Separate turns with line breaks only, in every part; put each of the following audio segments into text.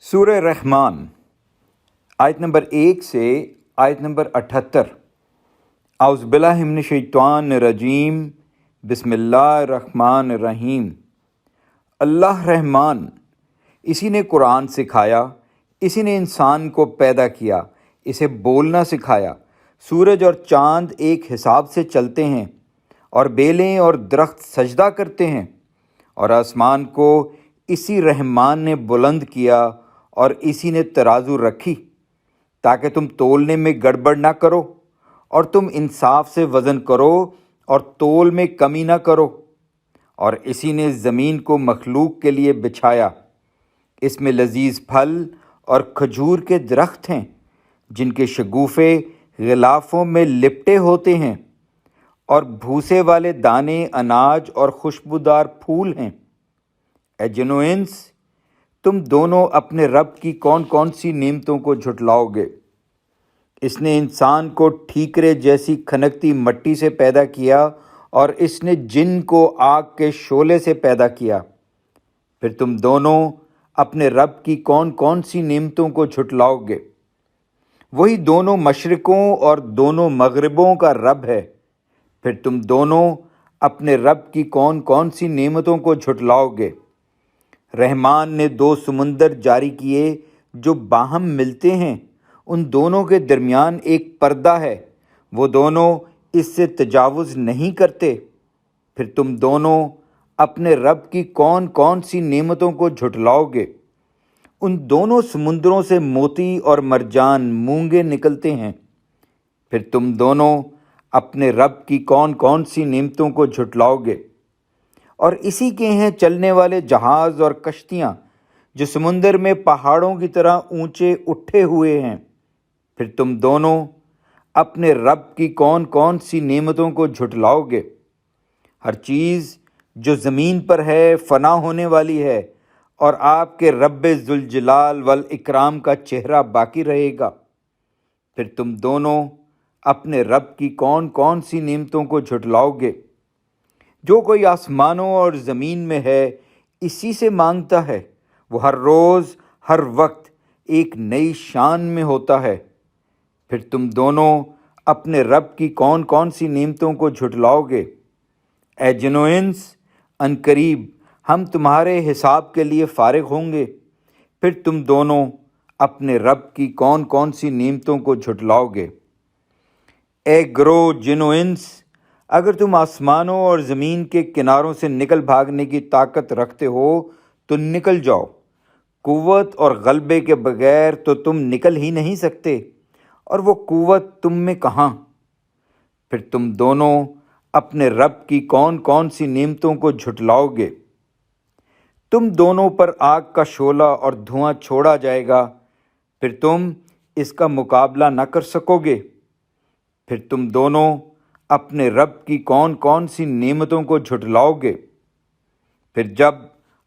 سورہ رحمان آیت نمبر 1 سے آیت نمبر 78۔ اعوذ باللہ من الشیطان الرجیم، بسم اللہ الرحمن الرحیم۔ اللہ رحمان، اسی نے قرآن سکھایا، اسی نے انسان کو پیدا کیا، اسے بولنا سکھایا۔ سورج اور چاند ایک حساب سے چلتے ہیں، اور بیلیں اور درخت سجدہ کرتے ہیں، اور آسمان کو اسی رحمان نے بلند کیا اور اسی نے ترازو رکھی تاکہ تم تولنے میں گڑبڑ نہ کرو، اور تم انصاف سے وزن کرو اور تول میں کمی نہ کرو۔ اور اسی نے زمین کو مخلوق کے لیے بچھایا، اس میں لذیذ پھل اور کھجور کے درخت ہیں جن کے شگوفے غلافوں میں لپٹے ہوتے ہیں، اور بھوسے والے دانے اناج اور خوشبودار پھول ہیں۔ اے جن و انس، تم دونوں اپنے رب کی کون کون سی نعمتوں کو جھٹلاؤ گے؟ اس نے انسان کو ٹھیکرے جیسی کھنکتی مٹی سے پیدا کیا، اور اس نے جن کو آگ کے شعلے سے پیدا کیا۔ پھر تم دونوں اپنے رب کی کون کون سی نعمتوں کو جھٹلاؤ گے؟ وہی دونوں مشرقوں اور دونوں مغربوں کا رب ہے۔ پھر تم دونوں اپنے رب کی کون کون سی نعمتوں کو جھٹلاؤ گے؟ رحمان نے 2 سمندر جاری کیے جو باہم ملتے ہیں، ان دونوں کے درمیان ایک پردہ ہے، وہ دونوں اس سے تجاوز نہیں کرتے۔ پھر تم دونوں اپنے رب کی کون کون سی نعمتوں کو جھٹلاؤ گے؟ ان دونوں سمندروں سے موتی اور مرجان مونگے نکلتے ہیں۔ پھر تم دونوں اپنے رب کی کون کون سی نعمتوں کو جھٹلاؤ گے؟ اور اسی کے ہیں چلنے والے جہاز اور کشتیاں جو سمندر میں پہاڑوں کی طرح اونچے اٹھے ہوئے ہیں۔ پھر تم دونوں اپنے رب کی کون کون سی نعمتوں کو جھٹلاؤ گے؟ ہر چیز جو زمین پر ہے فنا ہونے والی ہے، اور آپ کے رب ذوالجلال والاکرام کا چہرہ باقی رہے گا۔ پھر تم دونوں اپنے رب کی کون کون سی نعمتوں کو جھٹلاؤ گے؟ جو کوئی آسمانوں اور زمین میں ہے اسی سے مانگتا ہے، وہ ہر روز ہر وقت ایک نئی شان میں ہوتا ہے۔ پھر تم دونوں اپنے رب کی کون کون سی نعمتوں کو جھٹلاؤ گے؟ اے جن و انس، عنقریب ہم تمہارے حساب کے لیے فارغ ہوں گے۔ پھر تم دونوں اپنے رب کی کون کون سی نعمتوں کو جھٹلاؤ گے؟ اے گروہ جن و انس، اگر تم آسمانوں اور زمین کے کناروں سے نکل بھاگنے کی طاقت رکھتے ہو تو نکل جاؤ۔ قوت اور غلبے کے بغیر تو تم نکل ہی نہیں سکتے، اور وہ قوت تم میں کہاں؟ پھر تم دونوں اپنے رب کی کون کون سی نعمتوں کو جھٹلاؤ گے؟ تم دونوں پر آگ کا شعلہ اور دھواں چھوڑا جائے گا، پھر تم اس کا مقابلہ نہ کر سکو گے۔ پھر تم دونوں اپنے رب کی کون کون سی نعمتوں کو جھٹلاؤ گے؟ پھر جب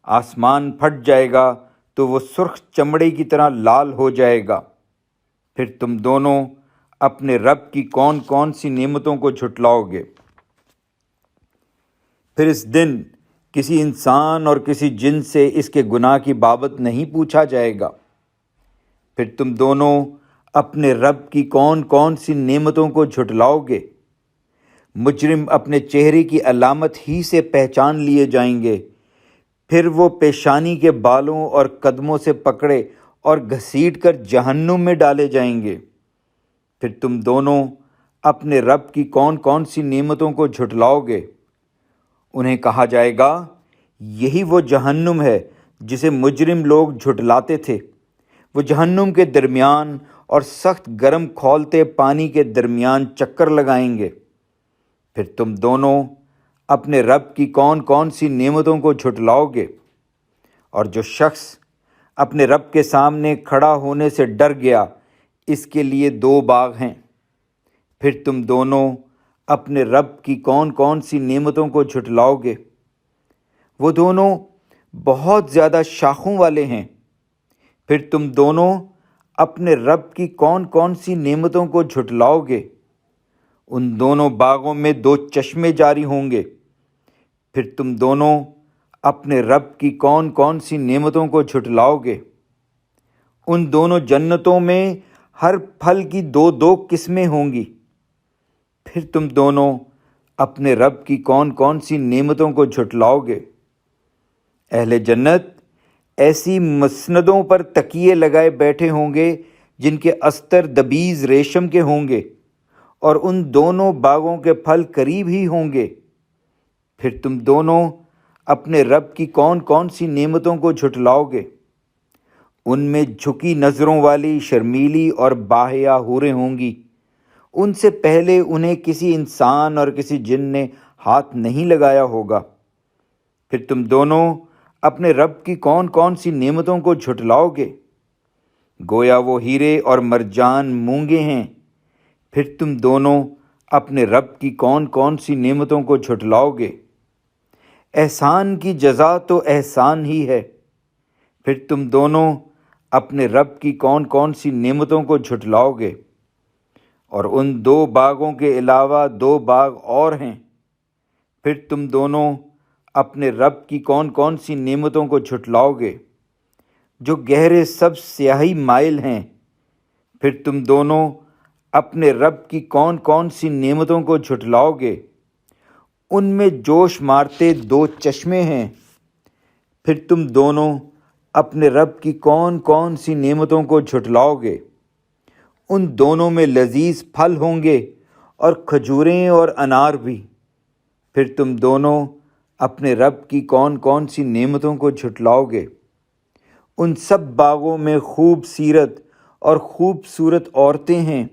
آسمان پھٹ جائے گا تو وہ سرخ چمڑے کی طرح لال ہو جائے گا۔ پھر تم دونوں اپنے رب کی کون کون سی نعمتوں کو جھٹلاؤ گے؟ پھر اس دن کسی انسان اور کسی جن سے اس کے گناہ کی بابت نہیں پوچھا جائے گا۔ پھر تم دونوں اپنے رب کی کون کون سی نعمتوں کو جھٹلاؤ گے؟ مجرم اپنے چہرے کی علامت ہی سے پہچان لیے جائیں گے، پھر وہ پیشانی کے بالوں اور قدموں سے پکڑے اور گھسیٹ کر جہنم میں ڈالے جائیں گے۔ پھر تم دونوں اپنے رب کی کون کون سی نعمتوں کو جھٹلاؤ گے؟ انہیں کہا جائے گا، یہی وہ جہنم ہے جسے مجرم لوگ جھٹلاتے تھے۔ وہ جہنم کے درمیان اور سخت گرم کھولتے پانی کے درمیان چکر لگائیں گے۔ پھر تم دونوں اپنے رب کی کون کون سی نعمتوں کو جھٹلاؤ گے؟ اور جو شخص اپنے رب کے سامنے کھڑا ہونے سے ڈر گیا، اس کے لیے 2 باغ ہیں۔ پھر تم دونوں اپنے رب کی کون کون سی نعمتوں کو جھٹلاؤ گے؟ وہ دونوں بہت زیادہ شاخوں والے ہیں۔ پھر تم دونوں اپنے رب کی کون کون سی نعمتوں کو جھٹلاؤ گے؟ ان دونوں باغوں میں 2 چشمے جاری ہوں گے۔ پھر تم دونوں اپنے رب کی کون کون سی نعمتوں کو جھٹلاؤ گے؟ ان دونوں جنتوں میں ہر پھل کی دو دو قسمیں ہوں گی۔ پھر تم دونوں اپنے رب کی کون کون سی نعمتوں کو جھٹلاؤ گے؟ اہل جنت ایسی مسندوں پر تکیے لگائے بیٹھے ہوں گے جن کے استر دبیز ریشم کے ہوں گے، اور ان دونوں باغوں کے پھل قریب ہی ہوں گے۔ پھر تم دونوں اپنے رب کی کون کون سی نعمتوں کو جھٹلاؤ گے؟ ان میں جھکی نظروں والی شرمیلی اور باحیا حوریں ہوں گی، ان سے پہلے انہیں کسی انسان اور کسی جن نے ہاتھ نہیں لگایا ہوگا۔ پھر تم دونوں اپنے رب کی کون کون سی نعمتوں کو جھٹلاؤ گے؟ گویا وہ ہیرے اور مرجان مونگے ہیں۔ پھر تم دونوں اپنے رب کی کون کون سی نعمتوں کو جھٹلاؤ گے؟ احسان کی جزا تو احسان ہی ہے۔ پھر تم دونوں اپنے رب کی کون کون سی نعمتوں کو جھٹلاؤ گے؟ اور ان دو باغوں کے علاوہ دو باغ اور ہیں۔ پھر تم دونوں اپنے رب کی کون کون سی نعمتوں کو جھٹلاؤ گے جو گہرے سب سیاہی مائل ہیں؟ پھر تم دونوں اپنے رب کی کون کون سی نعمتوں کو جھٹلاؤ گے؟ ان میں جوش مارتے دو چشمے ہیں۔ پھر تم دونوں اپنے رب کی کون کون سی نعمتوں کو جھٹلاؤ گے؟ ان دونوں میں لذیذ پھل ہوں گے اور کھجوریں اور انار بھی۔ پھر تم دونوں اپنے رب کی کون کون سی نعمتوں کو جھٹلاؤ گے؟ ان سب باغوں میں خوب سیرت اور خوبصورت عورتیں ہیں۔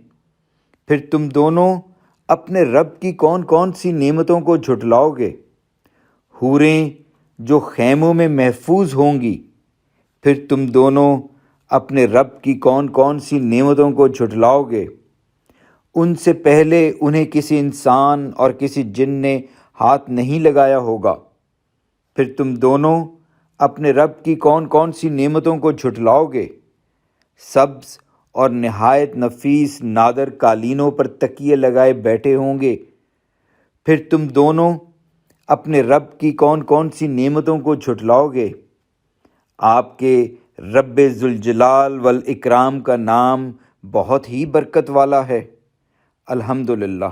پھر تم دونوں اپنے رب کی کون کون سی نعمتوں کو جھٹلاؤ گے؟ حوریں جو خیموں میں محفوظ ہوں گی۔ پھر تم دونوں اپنے رب کی کون کون سی نعمتوں کو جھٹلاؤ گے؟ ان سے پہلے انہیں کسی انسان اور کسی جن نے ہاتھ نہیں لگایا ہوگا۔ پھر تم دونوں اپنے رب کی کون کون سی نعمتوں کو جھٹلاؤ گے؟ سبز اور نہایت نفیس نادر قالینوں پر تکیے لگائے بیٹھے ہوں گے۔ پھر تم دونوں اپنے رب کی کون کون سی نعمتوں کو جھٹلاؤ گے؟ آپ کے رب ذوالجلال والاکرام کا نام بہت ہی برکت والا ہے۔ الحمدللہ۔